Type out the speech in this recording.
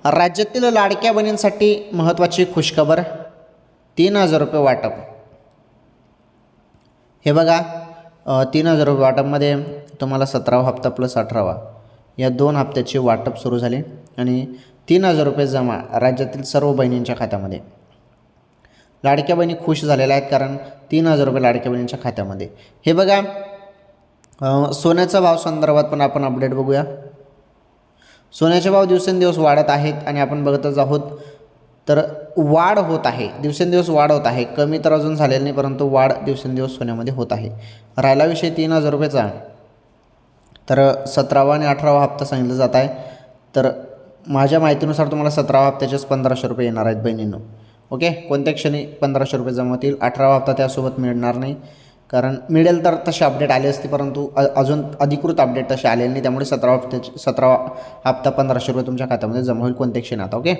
राज्यातील लाडक्या बहिणींसाठी महत्त्वाची खुशखबर, 3,000 रुपये वाटप. हे बघा, 3,000 रुपये वाटपमध्ये तुम्हाला 17वा हप्ता प्लस 18वा या 2 हप्त्याचे वाटप सुरू झाले आणि 3,000 रुपये जमा राज्यातील सर्व बहिणींच्या खात्यामध्ये. लाडक्या बहिणी खुश झालेल्या आहेत कारण 3,000 रुपये लाडक्या बहिणींच्या खात्यामध्ये. हे बघा, सोन्याचा भाव संदर्भात पण आपण अपडेट बघूया. सोन्याचे भाव दिवसेंदिवस वाढत आहेत आणि आपण बघतच आहोत. तर वाढ होत आहे, दिवसेंदिवस वाढ होत आहे. कमी तर अजून झालेलं नाही, परंतु वाढ दिवसेंदिवस सोन्यामध्ये होत आहे. राहिला विषय 3,000 रुपयेचा, तर 17वा आणि 18वा हप्ता सांगितलं जात आहे. तर माझ्या माहितीनुसार तुम्हाला 17वा हप्त्याचेच 1,500 रुपये येणार आहेत बहिणींनो. ओके, कोणत्या क्षणी 1,500 रुपये जमा होतील. 18वा हप्ता त्यासोबत मिळणार नाही, कारण मिळेल तर तसे अपडेट आले असते, परंतु अजून अधिकृत अपडेट तसे आलेले नाही. त्यामुळे 17वा हप्ता 1,500 रुपये तुमच्या खात्यामध्ये जमा होईल कोणत्या क्षणी आता. ओके.